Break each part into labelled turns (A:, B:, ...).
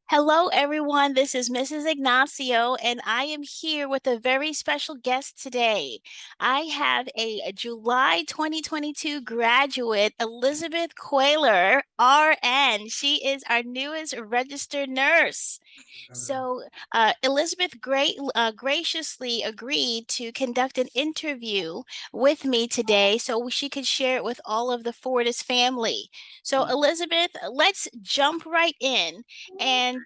A: Hello, everyone. This is Mrs. Ignacio, and I am here with a very special guest today. I have a July 2022 graduate, Elizabeth Koilor, RN. She is our newest registered nurse. Elizabeth graciously agreed to conduct an interview with me today so she could share it with all of the Fortis family. So, Elizabeth, let's jump right in and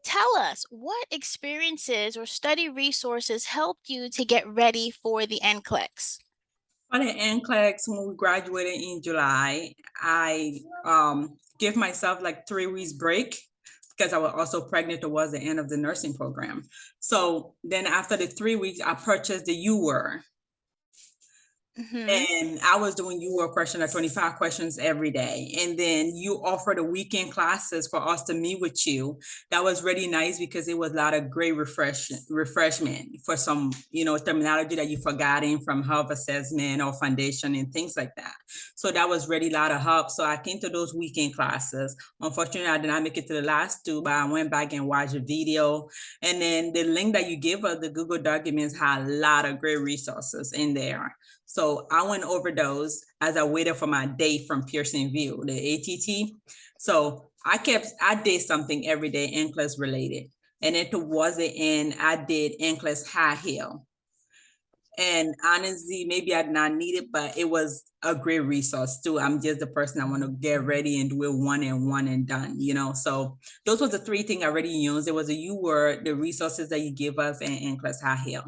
A: tell us what experiences or study resources helped you to get ready for the NCLEX.
B: For the NCLEX, when we graduated in July, I gave myself like 3 weeks break because I was also pregnant towards the end of the nursing program. So then after the 3 weeks, I purchased the U-Word. And I was doing your question at 25 questions every day. And then you offered a weekend classes for us to meet with you. That was really nice because it was a lot of great refreshment for some, terminology that you forgotten from health assessment or foundation and things like that. So that was really a lot of help. So I came to those weekend classes. Unfortunately, I did not make it to the last two, but I went back and watched a video. And then the link that you gave us, the Google documents, had a lot of great resources in there. So I went over those as I waited for my day from Pearson View, the ATT. So I did something every day NCLEX related. And then towards the end, I did NCLEX High Hill. And honestly, maybe I did not need it, but it was a great resource too. I'm just the person I want to get ready and do it one and done, So those were the three things I already used. It was the resources that you give us, and NCLEX High Hill.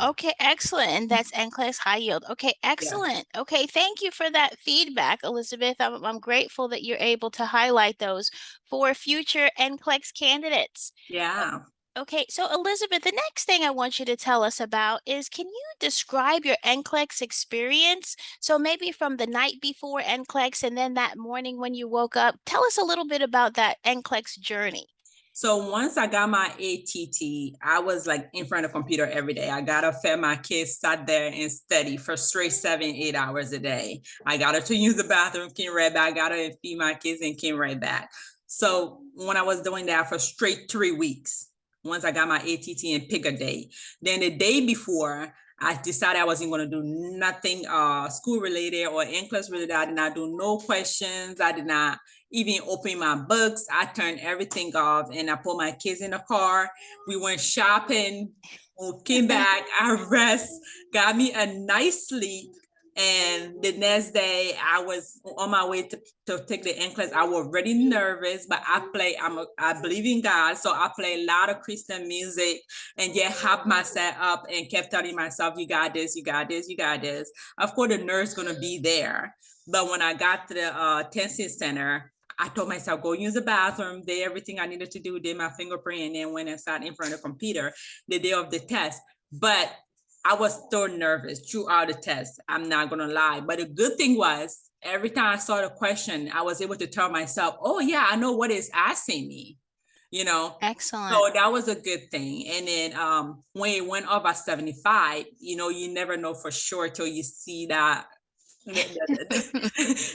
A: Okay, excellent. And that's NCLEX High Yield. Okay, excellent. Yeah. Okay, thank you for that feedback, Elizabeth. I'm grateful that you're able to highlight those for future NCLEX candidates.
B: Yeah.
A: Okay, so Elizabeth, the next thing I want you to tell us about is, can you describe your NCLEX experience? So maybe from the night before NCLEX and then that morning when you woke up, tell us a little bit about that NCLEX journey.
B: So once I got my ATT, I was like in front of the computer every day. I gotta fed my kids, sat there and study for straight 7, 8 hours a day. I got her to use the bathroom, came right back, got her to feed my kids and came right back. So when I was doing that for straight 3 weeks, once I got my ATT and pick a day, then the day before, I decided I wasn't going to do nothing school related or NCLEX related. I did not do no questions. I did not even open my books. I turned everything off and I put my kids in the car. We went shopping, came back, I rest, got me a nice sleep. And the next day I was on my way to take the NCLEX. I was really nervous, but I believe in God. So I play a lot of Christian music and just help myself up and kept telling myself, you got this, you got this, you got this. Of course, the nurse gonna be there. But when I got to the testing center, I told myself, go use the bathroom, did everything I needed to do, did my fingerprint, and then went and sat in front of the computer the day of the test. But I was still nervous throughout the test. I'm not gonna lie. But the good thing was, every time I saw the question, I was able to tell myself, oh yeah, I know what it's asking me,
A: Excellent.
B: So that was a good thing. And then when it went up at 75, you never know for sure till you see that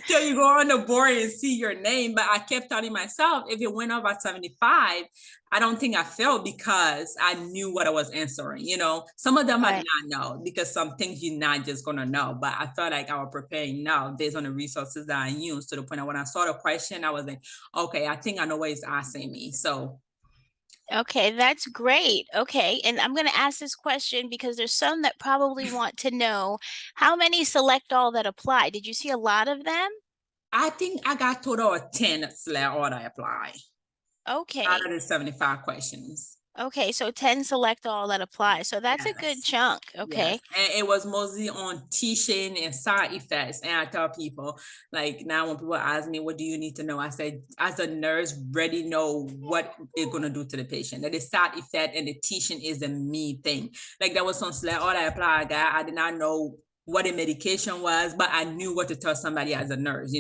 B: till you go on the board and see your name. But I kept telling myself, if it went up at 75, I don't think I failed because I knew what I was answering. Some of them I did not know because some things you're not just gonna know. But I felt like I was preparing now based on the resources that I used, to the point that when I saw the question, I was like, okay, I think I know what it's asking me. So
A: Okay, that's great. Okay, and I'm going to ask this question because there's some that probably want to know how many select all that apply. Did you see a lot of them?
B: I think I got total of 10 select all that apply.
A: Okay.
B: Out of the 75 questions.
A: Okay, so 10 select all that apply. So that's a good chunk. Okay.
B: Yes. And it was mostly on teaching and side effects. And I tell people, like, now when people ask me, what do you need to know? I said, as a nurse, already know what it's going to do to the patient. That the side effect and the teaching is the main thing. Like, that was some select all I applied. I did not know what the medication was, but I knew what to tell somebody as a nurse,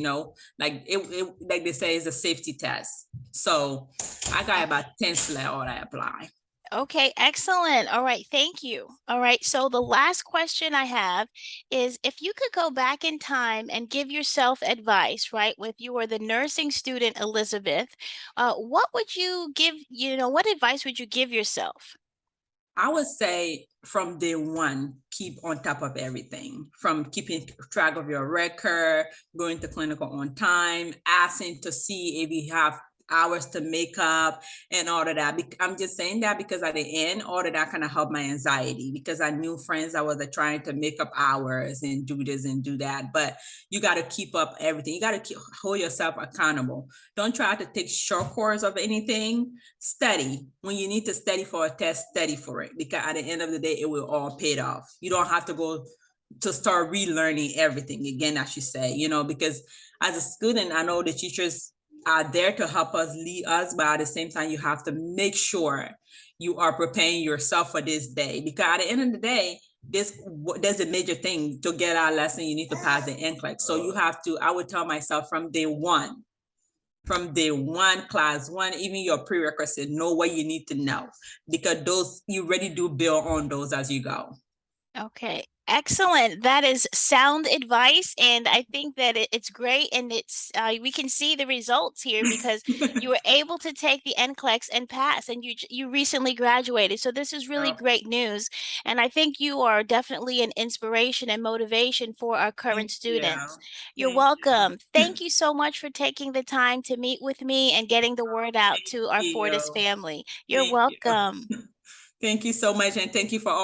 B: like it like they say, it's a safety test. So I got about 10 select all I apply.
A: Okay, excellent. All right, thank you. All right, so the last question I have is if you could go back in time and give yourself advice, right? If you were the nursing student Elizabeth, what would you give, what advice would you give yourself?
B: I would say from day one, keep on top of everything, from keeping track of your record, going to clinical on time, asking to see if you have hours to make up and all of that. I'm just saying that because at the end, all of that kind of helped my anxiety because I knew friends that was trying to make up hours and do this and do that. But you got to keep up everything. You got to hold yourself accountable. Don't try to take short course of anything. Study when you need to study for a test, study for it because at the end of the day it will all pay off. You don't have to go to start relearning everything again, as you say, because as a student I know the teachers are there to help us, lead us, but at the same time you have to make sure you are preparing yourself for this day because at the end of the day there's a major thing to get our lesson. You need to pass the NCLEX, so you have to, I would tell myself from day one, class one, even your prerequisite, know what you need to know because those you really do build on those as you go.
A: Okay, excellent. That is sound advice, and I think that it's great, and we can see the results here because you were able to take the NCLEX and pass, and you recently graduated. So this is really
B: Oh,
A: great news, and I think you are definitely an inspiration and motivation for our current
B: thank you.
A: students. You're
B: Thank you.
A: welcome. Thank you so much for taking the time to meet with me and getting the word out
B: Thank
A: to our Fortis
B: you.
A: family. You're
B: Thank you.
A: welcome.
B: Thank you so much. And thank you for all